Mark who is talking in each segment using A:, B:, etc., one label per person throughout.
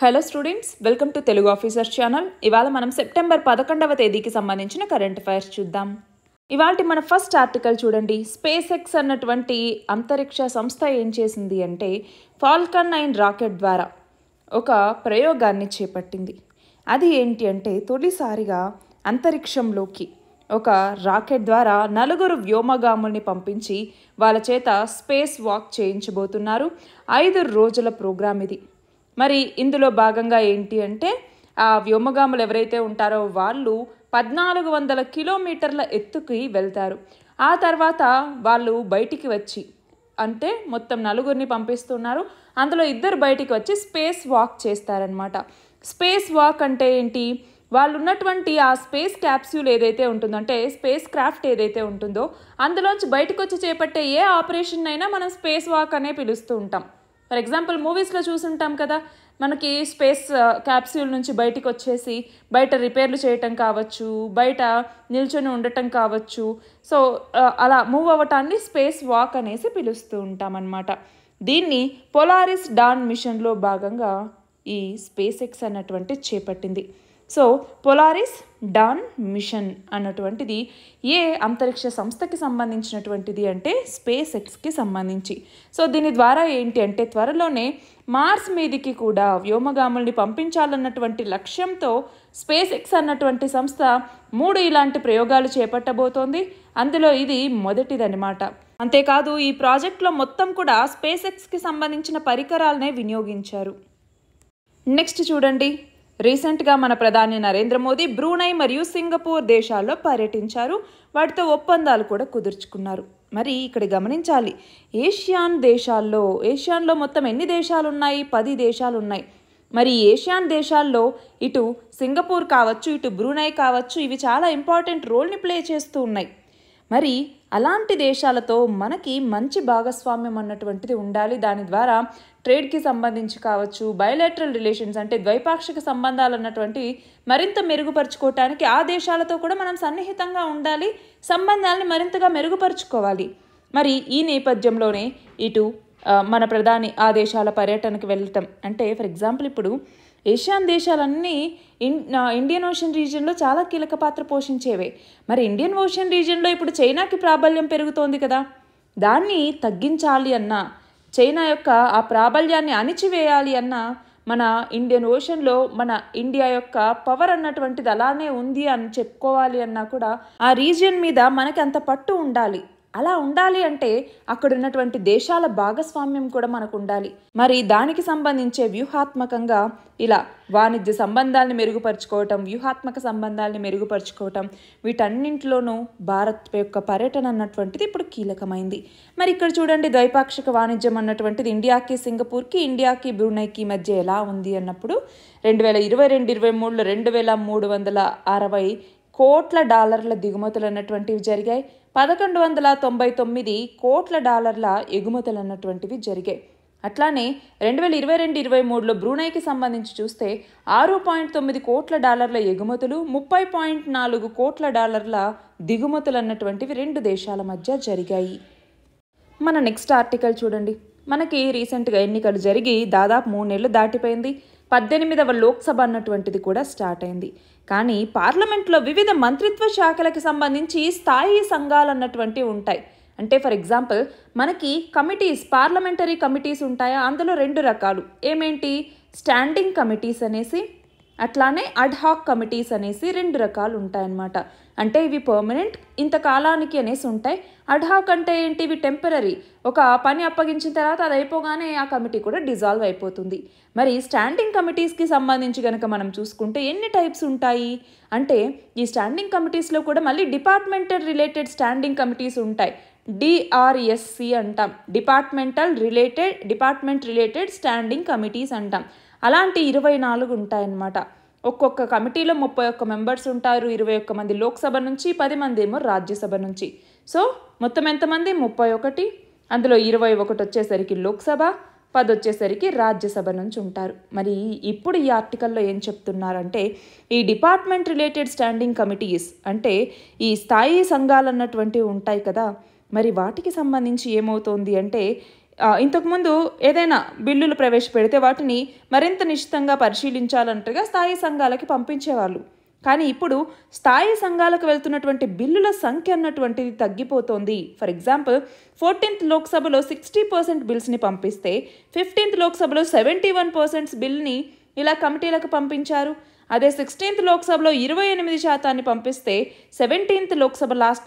A: Hello students, welcome to Telugu officer channel. ఇవాళ మనం September 11వ తేదీకి సంబంధించిన కరెంట్ అఫైర్స్ చూద్దాం. ఇవాళ మన ఫస్ట్ ఆర్టికల్ చూడండి. స్పేస్ ఎక్స్ అన్నటువంటి అంతరిక్ష సంస్థ ఏం చేసింది అంటే ఫాల్కన్ 9 రాకెట్ ద్వారా ఒక ప్రయోగాన్ని చేపట్టింది. అది ఏంటి అంటే తొలిసారిగా అంతరిక్షంలోకి ఒక రాకెట్ ద్వారా 4 వ్యోమగాముల్ని పంపించి వాళ్ళ చేత స్పేస్ వాక్ చేయించబోతున్నారు. 5 రోజుల ప్రోగ్రామ్ ఇది. మరి ఇందులో భాగంగా ఏంటి అంటే ఆ వ్యోమగాములు ఎవరైతే ఉంటారో వాళ్ళు 1400 కిలోమీటర్ల ఎత్తుకి వెళ్తారు. ఆ తర్వాత వాళ్ళు బయటికి వచ్చి అంటే మొత్తం 4 పంపిస్తున్నారు. అందులో 2 బయటికి వచ్చి స్పేస్ వాక్ చేస్తారనమాట. స్పేస్ వాక్ అంటే ఏంటి? వాళ్ళు ఉన్నటువంటి ఆ స్పేస్ క్యాప్స్యూల్ ఏదైతే ఉంటుందో అంటే స్పేస్ క్రాఫ్ట్ ఏదైతే ఉంటుందో అందులోంచి బయటకు వచ్చి చేపట్టే ఏ ఆపరేషన్ అయినా మనం స్పేస్ వాక్ అనే పిలుస్తూ ఉంటాం. ఫర్ ఎగ్జాంపుల్ మూవీస్లో చూసుంటాం కదా, మనకి స్పేస్ క్యాప్స్యూల్ నుంచి బయటకు వచ్చేసి బయట రిపేర్లు చేయటం కావచ్చు, బయట నిల్చొని ఉండటం కావచ్చు. సో అలా మూవ్ అవ్వటాన్ని స్పేస్ వాక్ అనేసి పిలుస్తూ ఉంటాం అన్నమాట. దీన్ని పోలారిస్ డాన్ మిషన్లో భాగంగా ఈ స్పేస్ ఎక్స్ అన్నటువంటి చేపట్టింది. సో పోలారిస్ డాన్ మిషన్ అన్నటువంటిది ఏ అంతరిక్ష సంస్థకి సంబంధించినటువంటిది అంటే స్పేస్ ఎక్స్కి సంబంధించి. సో దీని ద్వారా ఏంటి అంటే త్వరలోనే మార్స్ మీదికి కూడా వ్యోమగాముల్ని పంపించాలన్నటువంటి లక్ష్యంతో స్పేస్ ఎక్స్ అన్నటువంటి సంస్థ 3 ఇలాంటి ప్రయోగాలు చేపట్టబోతోంది. అందులో ఇది మొదటిదన్నమాట. అంతేకాదు ఈ ప్రాజెక్ట్లో మొత్తం కూడా స్పేస్ ఎక్స్కి సంబంధించిన పరికరాలనే వినియోగించారు. నెక్స్ట్ చూడండి. రీసెంట్గా మన ప్రధాని నరేంద్ర మోదీ బ్రూనై మరియు సింగపూర్ దేశాల్లో పర్యటించారు. వాటితో ఒప్పందాలు కూడా కుదుర్చుకున్నారు. మరి ఇక్కడ గమనించాలి, ఏషియాన్లో మొత్తం ఎన్ని దేశాలు ఉన్నాయి? 10 దేశాలు ఉన్నాయి. మరి ఏషియాన్ దేశాల్లో ఇటు సింగపూర్ కావచ్చు, ఇటు బ్రూనై కావచ్చు, ఇవి చాలా ఇంపార్టెంట్ రోల్ని ప్లే చేస్తూ ఉన్నాయి. మరి అలాంటి దేశాలతో మనకి మంచి భాగస్వామ్యం అన్నటువంటిది ఉండాలి. దాని ద్వారా ట్రేడ్కి సంబంధించి కావచ్చు, బయోలాటరల్ రిలేషన్స్ అంటే ద్వైపాక్షిక సంబంధాలు అన్నటువంటివి మరింత మెరుగుపరుచుకోవటానికి ఆ దేశాలతో కూడా మనం సన్నిహితంగా ఉండాలి, సంబంధాలని మరింతగా మెరుగుపరుచుకోవాలి. మరి ఈ నేపథ్యంలోనే ఇటు మన ప్రధాని ఆ దేశాల పర్యటనకు వెళ్ళటం అంటే ఫర్ ఎగ్జాంపుల్ ఇప్పుడు ఏషియన్ దేశాలన్నీ ఇండియన్ ఓషన్ రీజియన్లో చాలా కీలక పాత్ర పోషించేవే. మరి ఇండియన్ ఓషన్ రీజియన్లో ఇప్పుడు చైనాకి ప్రాబల్యం పెరుగుతోంది కదా, దాన్ని తగ్గించాలి అన్నా, చైనా యొక్క ఆ ప్రాబల్యాన్ని అణిచివేయాలి అన్నా మన ఇండియన్ ఓషన్లో మన ఇండియా యొక్క పవర్ అన్నటువంటిది అలానే ఉంది అని చెప్పుకోవాలి అన్నా కూడా ఆ రీజియన్ మీద మనకి అంత పట్టు ఉండాలి. అలా ఉండాలి అంటే అక్కడ ఉన్నటువంటి దేశాల భాగస్వామ్యం కూడా మనకు ఉండాలి. మరి దానికి సంబంధించే వ్యూహాత్మకంగా ఇలా వాణిజ్య సంబంధాలను మెరుగుపరుచుకోవటం, వ్యూహాత్మక సంబంధాలను మెరుగుపరుచుకోవటం, వీటన్నింటిలోనూ భారత్ యొక్క పర్యటన అన్నటువంటిది ఇప్పుడు కీలకమైంది. మరి ఇక్కడ చూడండి, ద్వైపాక్షిక వాణిజ్యం అన్నటువంటిది ఇండియాకి సింగపూర్కి, ఇండియాకి బ్రూనైకి మధ్య ఎలా ఉంది అన్నప్పుడు 2022-23లో $2,360 కోట్ల దిగుమతులు అన్నటువంటివి జరిగాయి. $1,199 కోట్ల ఎగుమతులు అన్నటువంటివి జరిగాయి. అట్లానే 2022-23లో బ్రూనైకి సంబంధించి చూస్తే $6.9 కోట్ల ఎగుమతులు, $30.4 కోట్ల దిగుమతులు అన్నటువంటివి 2 దేశాల మధ్య జరిగాయి. మన నెక్స్ట్ ఆర్టికల్ చూడండి. మనకి రీసెంట్గా ఎన్నికలు జరిగి దాదాపు 3 నెలలు దాటిపోయింది. 18వ లోక్సభ అన్నటువంటిది కూడా స్టార్ట్ అయింది. కానీ పార్లమెంట్లో వివిధ మంత్రిత్వ శాఖలకు సంబంధించి స్థాయి సంఘాలు అన్నటువంటివి ఉంటాయి. అంటే ఫర్ ఎగ్జాంపుల్ మనకి కమిటీస్, పార్లమెంటరీ కమిటీస్ ఉంటాయా, అందులో 2 రకాలు. ఏమేంటి? స్టాండింగ్ కమిటీస్ అనేసి, అట్లానే అడ్హాక్ కమిటీస్ అనేసి 2 రకాలు ఉంటాయన్నమాట. అంటే ఇవి పర్మనెంట్, ఇంతకాలానికి అనేసి ఉంటాయి. అడ్హాక్ అంటే ఏంటి? ఇవి టెంపరరీ, ఒక పని అప్పగించిన తర్వాత అది అయిపోగానే ఆ కమిటీ కూడా డిజాల్వ్ అయిపోతుంది. మరి స్టాండింగ్ కమిటీస్కి సంబంధించి కనుక మనం చూసుకుంటే ఎన్ని టైప్స్ ఉంటాయి అంటే ఈ స్టాండింగ్ కమిటీస్లో కూడా మళ్ళీ డిపార్ట్మెంటల్ రిలేటెడ్ స్టాండింగ్ కమిటీస్ ఉంటాయి. DRSC అంటాం, డిపార్ట్మెంట్ రిలేటెడ్ స్టాండింగ్ కమిటీస్ అంటాం. అలాంటి 24 ఉంటాయన్నమాట. ఒక్కొక్క కమిటీలో 31 మెంబర్స్ ఉంటారు. 21 మంది లోక్సభ నుంచి, 10 మంది ఏమో రాజ్యసభ నుంచి. సో మొత్తం ఎంతమంది? 31. అందులో 21 వచ్చేసరికి లోక్సభ, 10 వచ్చేసరికి రాజ్యసభ నుంచి ఉంటారు. మరి ఇప్పుడు ఈ ఆర్టికల్లో ఏం చెప్తున్నారంటే ఈ డిపార్ట్మెంట్ రిలేటెడ్ స్టాండింగ్ కమిటీస్ అంటే ఈ స్థాయి సంఘాలు అన్నటువంటివి ఉంటాయి కదా, మరి వాటికి సంబంధించి ఏమవుతోంది అంటే ఇంతకుముందు ఏదైనా బిల్లులు ప్రవేశపెడితే వాటిని మరింత నిశ్చితంగా పరిశీలించాలంటగా స్థాయి సంఘాలకి పంపించేవాళ్ళు. కానీ ఇప్పుడు స్థాయి సంఘాలకు వెళ్తున్నటువంటి బిల్లుల సంఖ్య అన్నటువంటిది తగ్గిపోతోంది. ఫర్ ఎగ్జాంపుల్ 14th లోక్సభలో 60% బిల్స్ని పంపిస్తే 15th లోక్సభలో 71% బిల్ని ఇలా కమిటీలకు పంపించారు. అదే 16th లోక్సభలో 28% పంపిస్తే 17th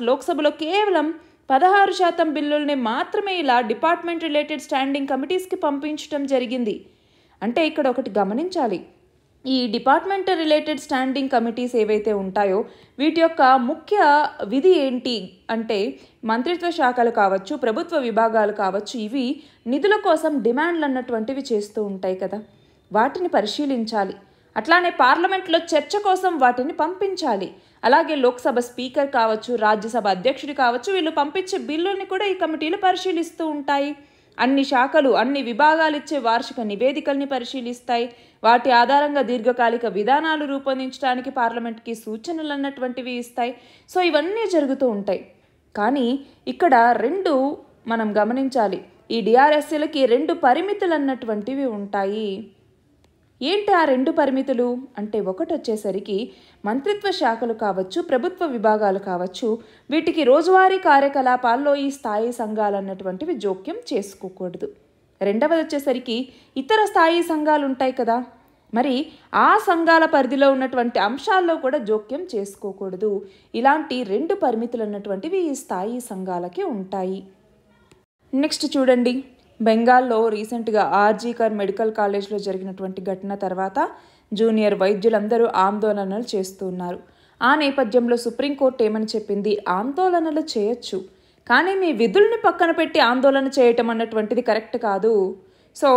A: లోక్సభలో కేవలం 16% బిల్లుల్ని మాత్రమే ఇలా డిపార్ట్మెంట్ రిలేటెడ్ స్టాండింగ్ కమిటీస్కి పంపించడం జరిగింది. అంటే ఇక్కడ ఒకటి గమనించాలి, ఈ డిపార్ట్మెంట్ రిలేటెడ్ స్టాండింగ్ కమిటీస్ ఏవైతే ఉంటాయో వీటి యొక్క ముఖ్య విధి ఏంటి అంటే మంత్రిత్వ శాఖలు కావచ్చు, ప్రభుత్వ విభాగాలు కావచ్చు, ఇవి నిధుల కోసం డిమాండ్లు అన్నటువంటివి చేస్తూ ఉంటాయి కదా, వాటిని పరిశీలించాలి. అట్లానే పార్లమెంట్లో చర్చ కోసం వాటిని పంపించాలి. అలాగే లోక్సభ స్పీకర్ కావచ్చు, రాజ్యసభ అధ్యక్షుడు కావచ్చు, వీళ్ళు పంపించే బిల్లుల్ని కూడా ఈ కమిటీలు పరిశీలిస్తూ ఉంటాయి. అన్ని శాఖలు, అన్ని విభాగాలు ఇచ్చే వార్షిక నివేదికల్ని పరిశీలిస్తాయి. వాటి ఆధారంగా దీర్ఘకాలిక విధానాలు రూపొందించడానికి పార్లమెంట్కి సూచనలు అన్నటువంటివి ఇస్తాయి. సో ఇవన్నీ జరుగుతూ ఉంటాయి. కానీ ఇక్కడ మనం గమనించాలి, ఈ డిఆర్ఎస్సీలకి 2 పరిమితులు అన్నటువంటివి ఉంటాయి. ఏంటి ఆ 2 పరిమితులు అంటే, ఒకటి వచ్చేసరికి మంత్రిత్వ శాఖలు కావచ్చు, ప్రభుత్వ విభాగాలు కావచ్చు, వీటికి రోజువారీ కార్యకలాపాల్లో ఈ స్థాయి సంఘాలు అన్నటువంటివి జోక్యం చేసుకోకూడదు. రెండవది వచ్చేసరికి ఇతర స్థాయి సంఘాలు ఉంటాయి కదా, మరి ఆ సంఘాల పరిధిలో ఉన్నటువంటి అంశాల్లో కూడా జోక్యం చేసుకోకూడదు. ఇలాంటి 2 పరిమితులు అన్నటువంటివి ఈ స్థాయి సంఘాలకి ఉంటాయి. నెక్స్ట్ చూడండి, బెంగాల్లో రీసెంట్గా ఆర్జీకర్ మెడికల్ కాలేజ్లో జరిగినటువంటి ఘటన తర్వాత జూనియర్ వైద్యులందరూ ఆందోళనలు చేస్తున్నారు. ఆ నేపథ్యంలో సుప్రీంకోర్టు ఏమని చెప్పింది, ఆందోళనలు చేయొచ్చు, కానీ మీ విధుల్ని పక్కన పెట్టి ఆందోళన చేయటం అన్నటువంటిది కరెక్ట్ కాదు. సో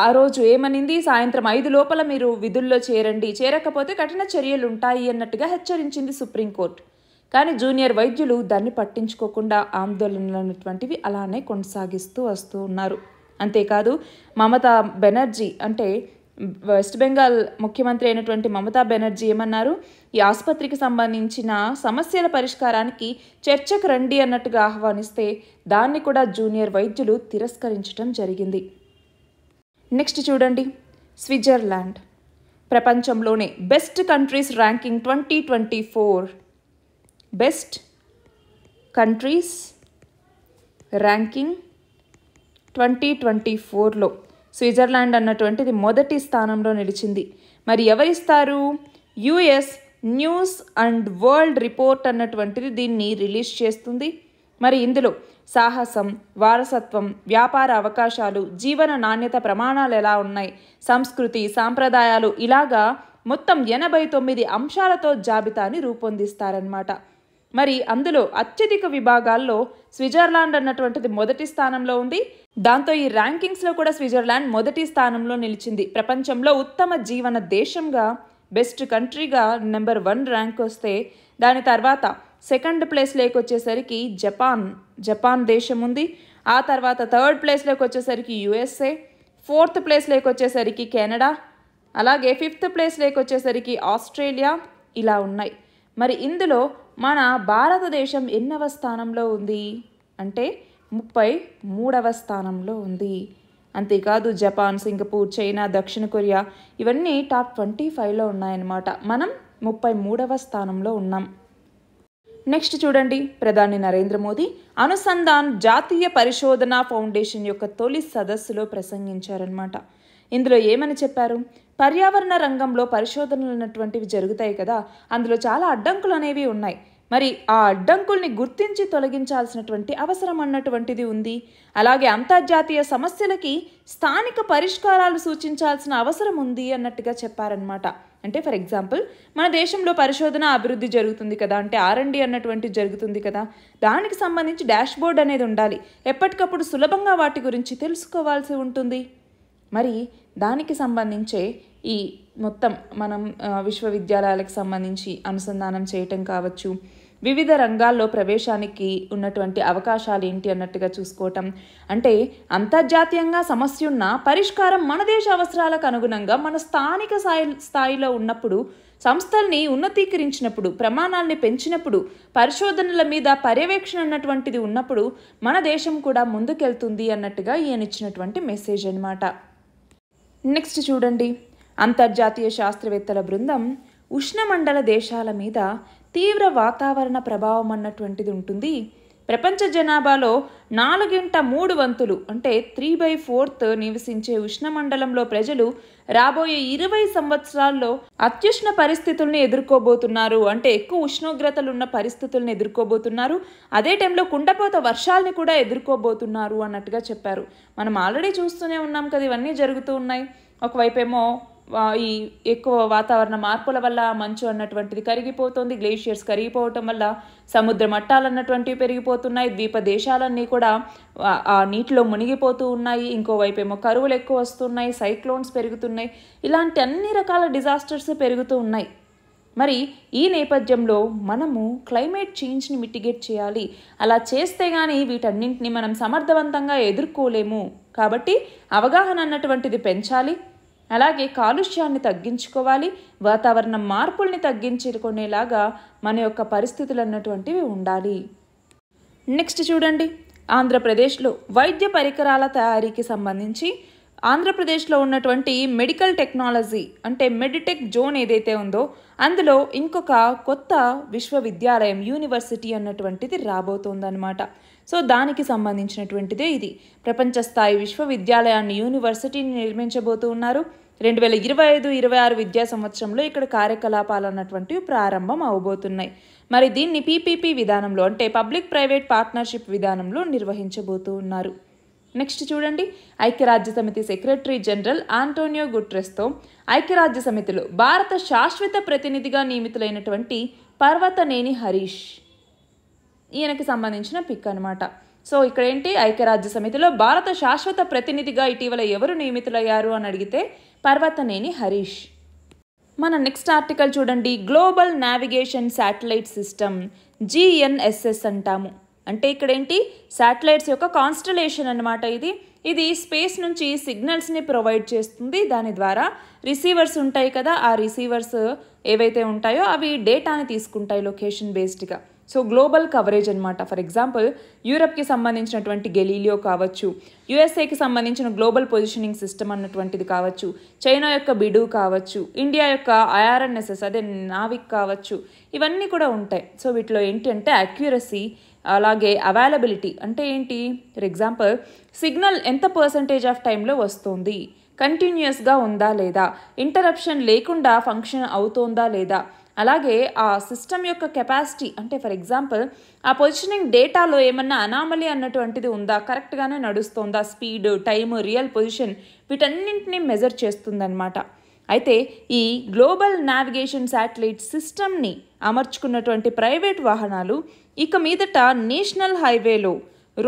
A: ఆ రోజు ఏమనింది, సాయంత్రం 5 లోపల మీరు విధుల్లో చేరండి, చేరకపోతే కఠిన చర్యలు ఉంటాయి అన్నట్టుగా హెచ్చరించింది సుప్రీంకోర్టు. కానీ జూనియర్ వైద్యులు దాన్ని పట్టించుకోకుండా ఆందోళనలు అన్నటువంటివి అలానే కొనసాగిస్తూ వస్తూ ఉన్నారు. అంతేకాదు మమతా బెనర్జీ అంటే వెస్ట్ బెంగాల్ ముఖ్యమంత్రి అయినటువంటి మమతా బెనర్జీ ఏమన్నారు, ఈ ఆసుపత్రికి సంబంధించిన సమస్యల పరిష్కారానికి చర్చకు రండి అన్నట్టుగా ఆహ్వానిస్తే దాన్ని కూడా జూనియర్ వైద్యులు తిరస్కరించడం జరిగింది. నెక్స్ట్ చూడండి, స్విట్జర్లాండ్ ప్రపంచంలోనే best countries ranking 2024 best countries ranking 2024లో స్విట్జర్లాండ్ అన్నటువంటిది మొదటి స్థానంలో నిలిచింది. మరి ఎవరిస్తారు, US News and World Report అన్నటువంటిది దీన్ని రిలీజ్ చేస్తుంది. మరి ఇందులో సాహసం, వారసత్వం, వ్యాపార అవకాశాలు, జీవన నాణ్యత ప్రమాణాలు ఎలా ఉన్నాయి, సంస్కృతి, సాంప్రదాయాలు, ఇలాగా మొత్తం 89 అంశాలతో జాబితాని రూపొందిస్తారన్నమాట. మరి అందులో అత్యధిక విభాగాల్లో స్విట్జర్లాండ్ అన్నటువంటిది మొదటి స్థానంలో ఉంది. దాంతో ఈ ర్యాంకింగ్స్లో కూడా స్విట్జర్లాండ్ మొదటి స్థానంలో నిలిచింది. ప్రపంచంలో ఉత్తమ జీవన దేశంగా, బెస్ట్ కంట్రీగా నెంబర్ 1 ర్యాంక్ వస్తే, దాని తర్వాత సెకండ్ ప్లేస్లోకి వచ్చేసరికి జపాన్ దేశం ఉంది. ఆ తర్వాత థర్డ్ ప్లేస్లోకి వచ్చేసరికి యుఎస్ఏ, 4th ప్లేస్లోకి వచ్చేసరికి కెనడా, అలాగే 5th ప్లేస్లోకి వచ్చేసరికి ఆస్ట్రేలియా, ఇలా ఉన్నాయి. మరి ఇందులో మన భారతదేశం ఎన్నవ స్థానంలో ఉంది అంటే 33వ స్థానంలో ఉంది. అంతేకాదు జపాన్, సింగపూర్, చైనా, దక్షిణ కొరియా ఇవన్నీ టాప్ 25లో ఉన్నాయన్నమాట. మనం 33వ స్థానంలో ఉన్నాం. నెక్స్ట్ చూడండి, ప్రధాని నరేంద్ర మోదీ అనుసంధాన్ జాతీయ పరిశోధన ఫౌండేషన్ యొక్క తొలి సదస్సులో ప్రసంగించారనమాట. ఇందులో ఏమని చెప్పారు, పర్యావరణ రంగంలో పరిశోధనలు అన్నటువంటివి జరుగుతాయి కదా, అందులో చాలా అడ్డంకులు అనేవి ఉన్నాయి. మరి ఆ అడ్డంకుల్ని గుర్తించి తొలగించాల్సినటువంటి అవసరం అన్నటువంటిది ఉంది. అలాగే అంతర్జాతీయ సమస్యలకి స్థానిక పరిష్కారాలు సూచించాల్సిన అవసరం ఉంది అన్నట్టుగా చెప్పారనమాట. అంటే ఫర్ ఎగ్జాంపుల్ మన దేశంలో పరిశోధన అభివృద్ధి జరుగుతుంది కదా, అంటే R&D అన్నటువంటి జరుగుతుంది కదా, దానికి సంబంధించి డాష్ బోర్డ్ అనేది ఉండాలి. ఎప్పటికప్పుడు సులభంగా వాటి గురించి తెలుసుకోవాల్సి ఉంటుంది. మరి దానికి సంబంధించే ఈ మొత్తం మనం విశ్వవిద్యాలయాలకు సంబంధించి అనుసంధానం చేయటం కావచ్చు, వివిధ రంగాల్లో ప్రవేశానికి ఉన్నటువంటి అవకాశాలు ఏంటి అన్నట్టుగా చూసుకోవటం. అంటే అంతర్జాతీయంగా సమస్య ఉన్న పరిష్కారం మన దేశ అవసరాలకు అనుగుణంగా మన స్థానిక స్థాయిలో ఉన్నప్పుడు, సంస్థల్ని ఉన్నతీకరించినప్పుడు, ప్రమాణాలని పెంచినప్పుడు, పరిశోధనల మీద పర్యవేక్షణ అన్నటువంటిది ఉన్నప్పుడు మన దేశం కూడా ముందుకెళ్తుంది అన్నట్టుగా ఈయన ఇచ్చినటువంటి మెసేజ్ అన్నమాట. నెక్స్ట్ చూడండి, అంతర్జాతీయ శాస్త్రవేత్తల బృందం ఉష్ణమండల దేశాల మీద తీవ్ర వాతావరణ ప్రభావం అన్నటువంటిది ఉంటుంది. ప్రపంచ జనాభాలో 4/3 అంటే 3/4 నివసించే ఉష్ణమండలంలో ప్రజలు రాబోయే 20 సంవత్సరాల్లో అత్యుష్ణ పరిస్థితుల్ని ఎదుర్కోబోతున్నారు. అంటే ఎక్కువ ఉష్ణోగ్రతలు ఉన్న పరిస్థితులను ఎదుర్కోబోతున్నారు. అదే టైంలో కుండపోత వర్షాలని కూడా ఎదుర్కోబోతున్నారు అన్నట్టుగా చెప్పారు. మనం ఆల్రెడీ చూస్తూనే ఉన్నాం కదా, ఇవన్నీ జరుగుతూ ఉన్నాయి. ఒకవైపేమో ఈ ఎక్కువ వాతావరణ మార్పుల వల్ల మంచు అన్నటువంటిది కరిగిపోతుంది, గ్లేషియర్స్ కరిగిపోవటం వల్ల సముద్ర మట్టాలు అన్నటువంటివి పెరిగిపోతున్నాయి, ద్వీప దేశాలన్నీ కూడా ఆ నీటిలో మునిగిపోతూ ఉన్నాయి. ఇంకోవైపేమో కరువులు ఎక్కువ వస్తున్నాయి, సైక్లోన్స్ పెరుగుతున్నాయి, ఇలాంటి అన్ని రకాల డిజాస్టర్స్ పెరుగుతూ ఉన్నాయి. మరి ఈ నేపథ్యంలో మనము క్లైమేట్ చేంజ్ని మిటిగేట్ చేయాలి. అలా చేస్తే కానీ వీటన్నింటినీ మనం సమర్థవంతంగా ఎదుర్కోలేము. కాబట్టి అవగాహన అన్నటువంటిది పెంచాలి. అలాగే కాలుష్యాన్ని తగ్గించుకోవాలి, వాతావరణ మార్పుల్ని తగ్గించుకునేలాగా మన యొక్క పరిస్థితులు అన్నటువంటివి ఉండాలి. నెక్స్ట్ చూడండి, ఆంధ్రప్రదేశ్లో వైద్య పరికరాల తయారీకి సంబంధించి ఆంధ్రప్రదేశ్లో ఉన్నటువంటి మెడికల్ టెక్నాలజీ అంటే మెడిటెక్ జోన్ ఏదైతే ఉందో అందులో ఇంకొక కొత్త విశ్వవిద్యాలయం, యూనివర్సిటీ అన్నటువంటిది రాబోతోందనమాట. సో దానికి సంబంధించినటువంటిదే ఇది. ప్రపంచ స్థాయి విశ్వవిద్యాలయాన్ని, యూనివర్సిటీని నిర్మించబోతూ ఉన్నారు. 2025-26 విద్యా సంవత్సరంలో ఇక్కడ కార్యకలాపాలు అన్నటువంటివి ప్రారంభం అవబోతున్నాయి. మరి దీన్ని పీపీపీ విధానంలో అంటే పబ్లిక్ ప్రైవేట్ పార్ట్నర్షిప్ విధానంలో నిర్వహించబోతూ ఉన్నారు. నెక్స్ట్ చూడండి, ఐక్యరాజ్య సమితి సెక్రటరీ జనరల్ ఆంటోనియో గుటెరెస్తో ఐక్యరాజ్య సమితిలో భారత శాశ్వత ప్రతినిధిగా నియమితులైనటువంటి పర్వతనేని హరీష్, ఈయనకి సంబంధించిన పిక్ అనమాట. సో ఇక్కడ ఏంటి, ఐక్యరాజ్య సమితిలో భారత శాశ్వత ప్రతినిధిగా ఇటీవల ఎవరు నియమితులయ్యారు అని అడిగితే పర్వతనేని హరీష్. మన నెక్స్ట్ ఆర్టికల్ చూడండి, global navigation satellite system GNSS అంటాము. అంటే ఇక్కడ ఏంటి, శాటిలైట్స్ యొక్క కాన్స్టలేషన్ అనమాట. ఇది స్పేస్ నుంచి సిగ్నల్స్ని ప్రొవైడ్ చేస్తుంది. దాని ద్వారా రిసీవర్స్ ఉంటాయి కదా, ఆ రిసీవర్స్ ఏవైతే ఉంటాయో అవి డేటాని తీసుకుంటాయి లొకేషన్ బేస్డ్గా. సో గ్లోబల్ కవరేజ్ అనమాట. ఫర్ ఎగ్జాంపుల్ యూరప్కి సంబంధించినటువంటి గెలీలియో కావచ్చు, యుఎస్ఏకి సంబంధించిన గ్లోబల్ పొజిషనింగ్ సిస్టమ్ అన్నటువంటిది కావచ్చు, చైనా యొక్క బిడు కావచ్చు, ఇండియా యొక్క IRNSS అదే నావిక్ కావచ్చు, ఇవన్నీ కూడా ఉంటాయి. సో వీటిలో ఏంటి అంటే అక్యురసీ, అలాగే అవైలబిలిటీ అంటే ఏంటి, ఫర్ ఎగ్జాంపుల్ సిగ్నల్ ఎంత పర్సంటేజ్ ఆఫ్ టైంలో వస్తుంది, కంటిన్యూస్గా ఉందా లేదా, ఇంటరప్షన్ లేకుండా ఫంక్షన్ అవుతోందా లేదా, అలాగే ఆ సిస్టమ్ యొక్క కెపాసిటీ అంటే ఫర్ ఎగ్జాంపుల్ ఆ పొజిషనింగ్ డేటాలో ఏమన్నా అనామలీ అన్నటువంటిది ఉందా, కరెక్ట్గానే నడుస్తోందా, స్పీడ్, టైమ్, రియల్ పొజిషన్ వీటన్నింటినీ మెజర్ చేస్తుందన్నమాట. అయితే ఈ గ్లోబల్ నావిగేషన్ శాటిలైట్ సిస్టమ్ని అమర్చుకున్నటువంటి ప్రైవేట్ వాహనాలు ఇక మీదట నేషనల్ హైవేలో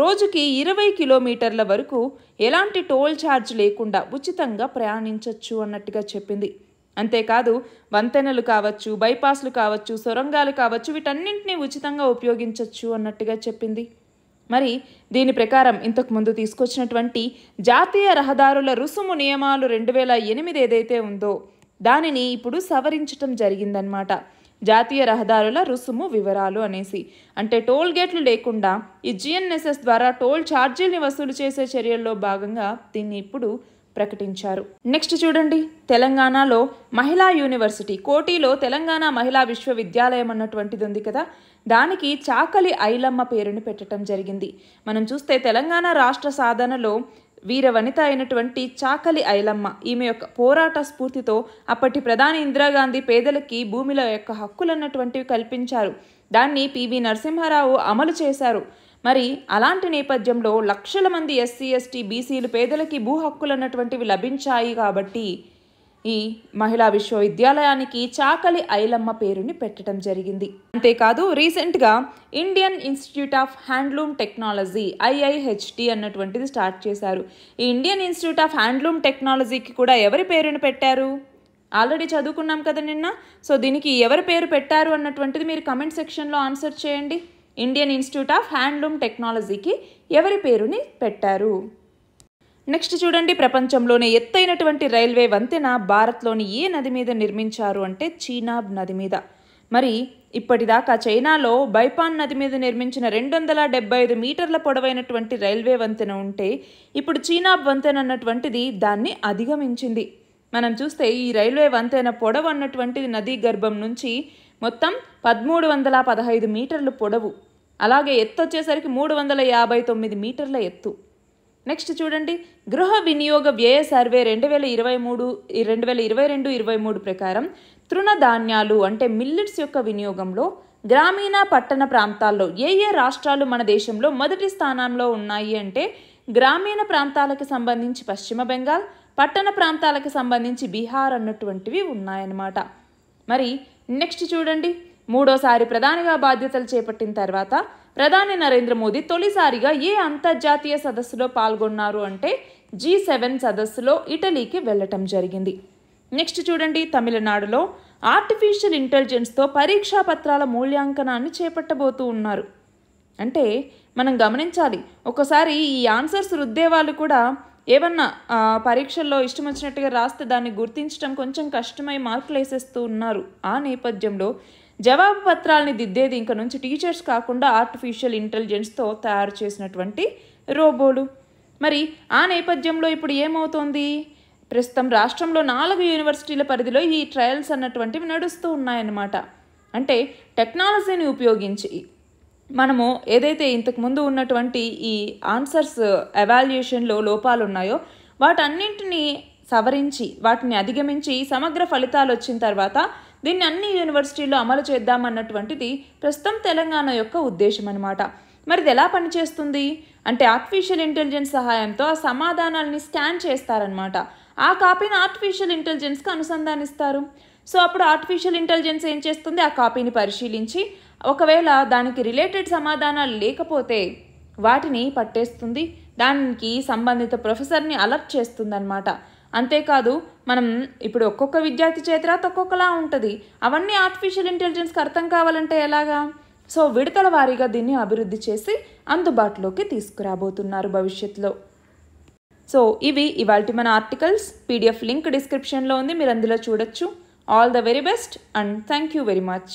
A: రోజుకి 20 కిలోమీటర్ల వరకు ఎలాంటి టోల్ ఛార్జ్ లేకుండా ఉచితంగా ప్రయాణించవచ్చు అన్నట్టుగా చెప్పింది. అంతేకాదు వంతెనలు కావచ్చు, బైపాస్లు కావచ్చు, సొరంగాలు కావచ్చు, వీటన్నింటినీ ఉచితంగా ఉపయోగించవచ్చు అన్నట్టుగా చెప్పింది. మరి దీని ప్రకారం ఇంతకుముందు తీసుకొచ్చినటువంటి జాతీయ రహదారుల రుసుము నియమాలు 2008 ఏదైతే ఉందో దానిని ఇప్పుడు సవరించడం జరిగిందనమాట. జాతీయ రహదారుల రుసుము వివరాలు అనేసి, అంటే టోల్ గేట్లు లేకుండా ఈ GNSS ద్వారా టోల్ ఛార్జీల్ని వసూలు చేసే చర్యల్లో భాగంగా దీన్ని ఇప్పుడు ప్రకటించారు. నెక్స్ట్ చూడండి, తెలంగాణలో మహిళా యూనివర్సిటీ కోటిలో తెలంగాణ మహిళా విశ్వవిద్యాలయం అన్నటువంటిది ఉంది కదా, దానికి చాకలి ఐలమ్మ పేరుని పెట్టడం జరిగింది. మనం చూస్తే తెలంగాణ రాష్ట్ర సాధనలో వీర వనిత అయినటువంటి చాకలి ఐలమ్మ, ఈమె యొక్క పోరాట స్ఫూర్తితో అప్పటి ప్రధాని ఇందిరాగాంధీ పేదలకి భూమిల యొక్క హక్కులు అన్నటువంటివి కల్పించారు. దాన్ని PV నరసింహారావు అమలు చేశారు. మరి అలాంటి నేపథ్యంలో లక్షల మంది SC, ST, BCలు పేదలకి భూ హక్కులు అన్నటువంటివి లభించాయి. కాబట్టి ఈ మహిళా విశ్వవిద్యాలయానికి చాకలి ఐలమ్మ పేరుని పెట్టడం జరిగింది. అంతేకాదు రీసెంట్గా Indian institute of handloom technology IIHT అన్నటువంటిది స్టార్ట్ చేశారు. ఈ ఇండియన్ ఇన్స్టిట్యూట్ ఆఫ్ హ్యాండ్లూమ్ టెక్నాలజీకి కూడా ఎవరి పేరుని పెట్టారు, ఆల్రెడీ చదువుకున్నాం కదా నిన్న. సో దీనికి ఎవరి పేరు పెట్టారు అన్నటువంటిది మీరు కమెంట్ సెక్షన్లో ఆన్సర్ చేయండి. ఇండియన్ ఇన్స్టిట్యూట్ ఆఫ్ హ్యాండ్లూమ్ టెక్నాలజీకి ఎవరి పేరుని పెట్టారు? నెక్స్ట్ చూడండి, ప్రపంచంలోనే ఎత్తైనటువంటి రైల్వే వంతెన భారత్లోని ఏ నది మీద నిర్మించారు అంటే చీనాబ్ నది మీద. మరి ఇప్పటిదాకా చైనాలో బైపాన్ నది మీద నిర్మించిన 275 మీటర్ల పొడవైనటువంటి రైల్వే వంతెన ఉంటే ఇప్పుడు చీనాబ్ వంతెన అన్నటువంటిది దాన్ని అధిగమించింది. మనం చూస్తే ఈ రైల్వే వంతెన పొడవు అన్నటువంటిది నదీ గర్భం నుంచి మొత్తం 1315 మీటర్లు పొడవు, అలాగే ఎత్తు వచ్చేసరికి 359 మీటర్ల ఎత్తు. నెక్స్ట్ చూడండి, గృహ వినియోగ వ్యయ సర్వే 2022-23 ప్రకారం తృణధాన్యాలు అంటే మిల్లెట్స్ యొక్క వినియోగంలో గ్రామీణ పట్టణ ప్రాంతాల్లో ఏ రాష్ట్రాలు మన దేశంలో మొదటి స్థానంలో ఉన్నాయి అంటే గ్రామీణ ప్రాంతాలకు సంబంధించి పశ్చిమ బెంగాల్, పట్టణ ప్రాంతాలకు సంబంధించి బీహార్ అన్నటువంటివి ఉన్నాయన్నమాట. మరి నెక్స్ట్ చూడండి, మూడోసారి ప్రధానిగా బాధ్యతలు చేపట్టిన తర్వాత ప్రధాని నరేంద్ర మోదీ తొలిసారిగా ఏ అంతర్జాతీయ సదస్సులో పాల్గొన్నారు అంటే G7 సదస్సులో ఇటలీకి వెళ్ళటం జరిగింది. నెక్స్ట్ చూడండి, తమిళనాడులో ఆర్టిఫిషియల్ ఇంటెలిజెన్స్తో పరీక్షా పత్రాల మూల్యాంకనాన్ని చేపట్టబోతూ ఉన్నారు. అంటే మనం గమనించాలి, ఒకసారి ఈ ఆన్సర్స్ రుద్దే వాళ్ళు కూడా ఏమన్నా పరీక్షల్లో ఇష్టం వచ్చినట్టుగా రాస్తే దాన్ని గుర్తించడం కొంచెం కష్టమై మార్కులు వేసేస్తూ ఉన్నారు. ఆ నేపథ్యంలో జవాబు పత్రాలని దిద్దేది ఇంక నుంచి టీచర్స్ కాకుండా ఆర్టిఫిషియల్ ఇంటెలిజెన్స్తో తయారు చేసినటువంటి రోబోలు. మరి ఆ నేపథ్యంలో ఇప్పుడు ఏమవుతోంది, ప్రస్తుతం రాష్ట్రంలో 4 యూనివర్సిటీల పరిధిలో ఈ ట్రయల్స్ అన్నటువంటివి నడుస్తూ ఉన్నాయన్నమాట. అంటే టెక్నాలజీని ఉపయోగించి మనము ఏదైతే ఇంతకుముందు ఉన్నటువంటి ఈ ఆన్సర్స్ ఎవాల్యుయేషన్లో లోపాలు ఉన్నాయో వాటన్నింటినీ సవరించి వాటిని అధిగమించి సమగ్ర ఫలితాలు వచ్చిన తర్వాత దీన్ని అన్ని యూనివర్సిటీల్లో అమలు చేద్దామన్నటువంటిది ప్రస్తుతం తెలంగాణ యొక్క ఉద్దేశం అనమాట. మరి ఇది ఎలా పనిచేస్తుంది అంటే ఆర్టిఫిషియల్ ఇంటెలిజెన్స్ సహాయంతో ఆ సమాధానాలని స్కాన్ చేస్తారనమాట. ఆ కాపీని ఆర్టిఫిషియల్ ఇంటెలిజెన్స్కి అనుసంధానిస్తారు. సో అప్పుడు ఆర్టిఫిషియల్ ఇంటెలిజెన్స్ ఏం చేస్తుంది, ఆ కాపీని పరిశీలించి ఒకవేళ దానికి రిలేటెడ్ సమాధానాలు లేకపోతే వాటిని పట్టేస్తుంది, దానికి సంబంధిత ప్రొఫెసర్ని అలర్ట్ చేస్తుంది అనమాట. అంతేకాదు మనం ఇప్పుడు ఒక్కొక్క విద్యార్థి చేతిరాత ఒక్కొక్కలా ఉంటుంది, అవన్నీ ఆర్టిఫిషియల్ ఇంటెలిజెన్స్కి అర్థం కావాలంటే ఎలాగా? సో విడతల వారీగా దీన్ని అభివృద్ధి చేసి అందుబాటులోకి తీసుకురాబోతున్నారు భవిష్యత్తులో. సో ఇవి ఇవాల్టి మన ఆర్టికల్స్. PDF లింక్ డిస్క్రిప్షన్లో ఉంది, మీరు అందులో చూడొచ్చు. All the very best and thank you very much.